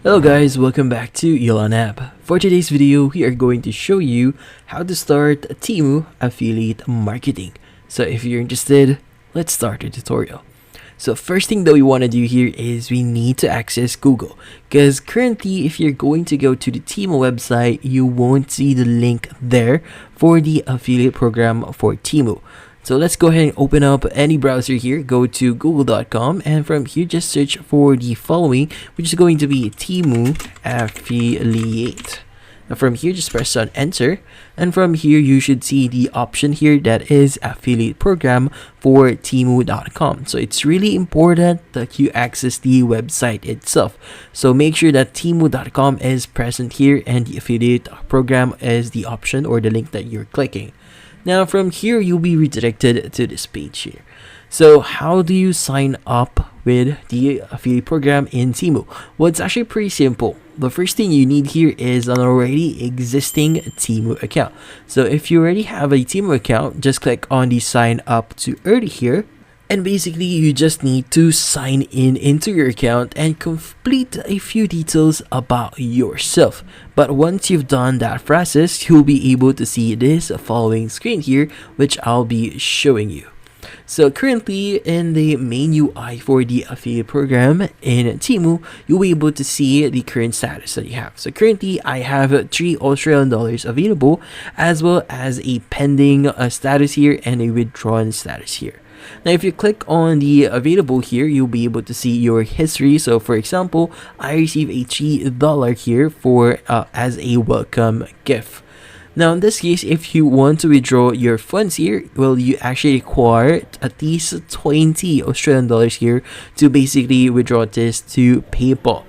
Hello guys, welcome back to Elon App. For today's video, we are going to show you how to start TEMU affiliate marketing. So if you're interested, let's start the tutorial. So first thing that we want to do here is we need to access Google, because currently if you're going to go to the TEMU website, you won't see the link there for the affiliate program for TEMU. So let's go ahead and open up any browser here, go to google.com, and from here just search for the following, which is going to be TEMU affiliate. Now from here just press on enter, and from here you should see the option here that is affiliate program for TEMU.com. So it's really important that you access the website itself. So make sure that TEMU.com is present here and the affiliate program is the option or the link that you're clicking. Now from here you'll be redirected to this page here. So how do you sign up with the affiliate program in TEMU? Well, it's actually pretty simple. The first thing you need here is an already existing TEMU account. So if you already have a TEMU account, just click on the sign up to earn here. And basically, you just need to sign in into your account and complete a few details about yourself. But once you've done that process, you'll be able to see this following screen here, which I'll be showing you. So currently in the main UI for the affiliate program in TEMU, you'll be able to see the current status that you have. So currently I have $3 available, as well as a pending status here and a withdrawn status here. Now if you click on the available here, you'll be able to see your history. So for example, I receive a $3 here for as a welcome gift. Now in this case, if you want to withdraw your funds here, well, you actually require at least $20 here to basically withdraw this to PayPal.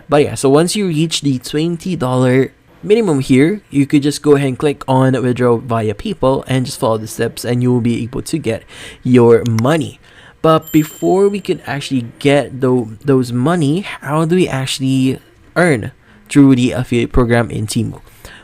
But yeah, so once you reach the $20 minimum here, you could just go ahead and click on withdraw via PayPal and just follow the steps and you will be able to get your money. But before we can actually get those money, how do we actually earn through the affiliate program in TEMU?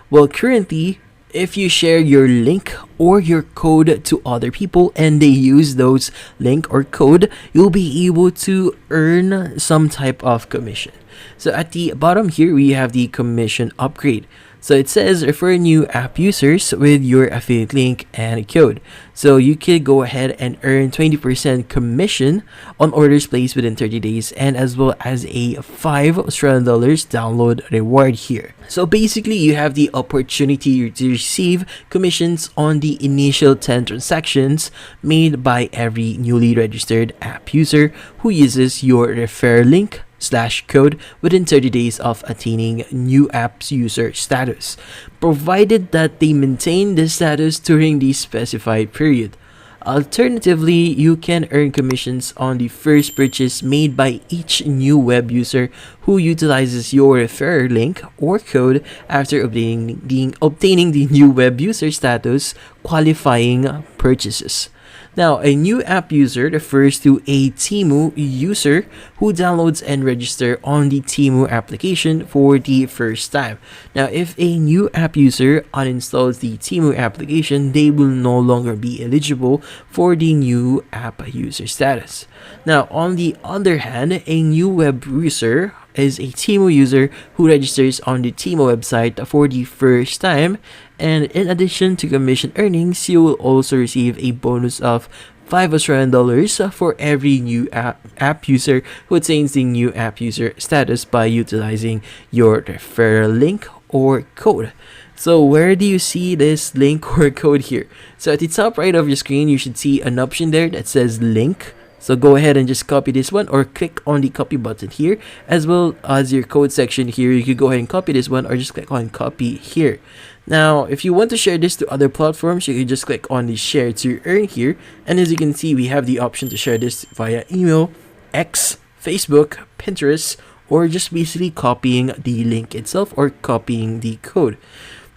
Well, currently, if you share your link or your code to other people and they use those link or code, you'll be able to earn some type of commission. So at the bottom here, we have the commission upgrade. So it says refer new app users with your affiliate link and code. So you can go ahead and earn 20% commission on orders placed within 30 days and as well as a $5 download reward here. So basically you have the opportunity to receive commissions on the initial 10 transactions made by every newly registered app user who uses your refer link / code within 30 days of attaining new app's user status, provided that they maintain this status during the specified period. Alternatively, you can earn commissions on the first purchase made by each new web user who utilizes your referrer link or code after obtaining the new web user status qualifying purchases. Now, a new app user refers to a TEMU user who downloads and registers on the TEMU application for the first time. Now, if a new app user uninstalls the TEMU application, they will no longer be eligible for the new app user status. Now, on the other hand, a new web user is a TEMU user who registers on the TEMU website for the first time, and in addition to commission earnings, you will also receive a bonus of $5 for every new app user who attains the new app user status by utilizing your referral link or code. So where do you see this link or code here? So at the top right of your screen, you should see an option there that says link. So go ahead and just copy this one or click on the copy button here, as well as your code section here. You could go ahead and copy this one or just click on copy here. Now, if you want to share this to other platforms, you can just click on the share to earn here. And as you can see, we have the option to share this via email, X, Facebook, Pinterest, or just basically copying the link itself or copying the code.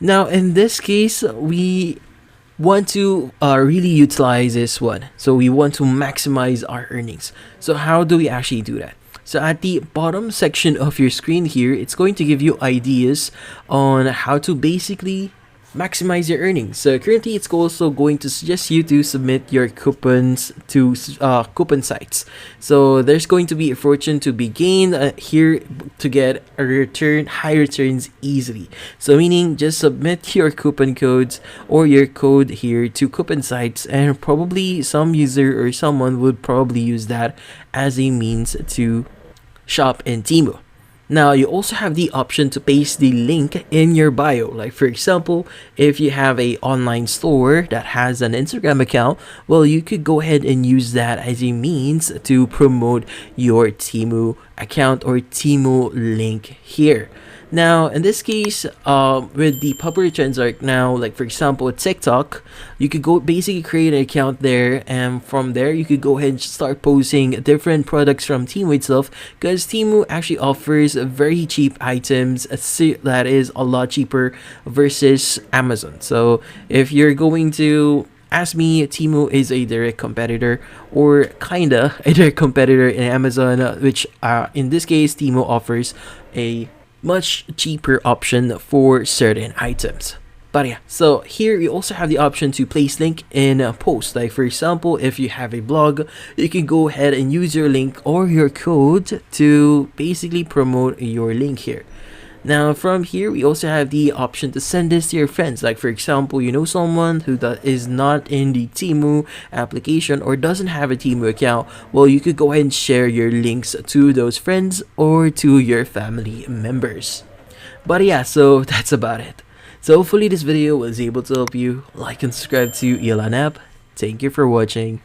Now, in this case, we want to really utilize this one. So we want to maximize our earnings. So how do we actually do that? So at the bottom section of your screen here, it's going to give you ideas on how to basically maximize your earnings. So currently, it's also going to suggest you to submit your coupons to coupon sites. So there's going to be a fortune to be gained here to get a return, high returns easily. So meaning just submit your coupon codes or your code here to coupon sites, and probably some user or someone would probably use that as a means to shop in TEMU. Now, you also have the option to paste the link in your bio. Like, for example, if you have a online store that has an Instagram account, well, you could go ahead and use that as a means to promote your TEMU account or TEMU link here. Now, in this case, with the popular trends right now, like for example, TikTok, you could go basically create an account there, and from there you could go ahead and start posting different products from Temu itself, because Temu actually offers very cheap items that is a lot cheaper versus Amazon. So if you're going to ask me, Temu is a direct competitor, or kinda a direct competitor in Amazon, which in this case, Temu offers a much cheaper option for certain items. But yeah, so here you also have the option to place link in a post. Like for example, if you have a blog, you can go ahead and use your link or your code to basically promote your link here. Now from here, we also have the option to send this to your friends. Like for example, you know someone who is not in the Temu application or doesn't have a Temu account, well, you could go ahead and share your links to those friends or to your family members. But yeah, so that's about it. So hopefully this video was able to help you. Like and subscribe to Elan app. Thank you for watching.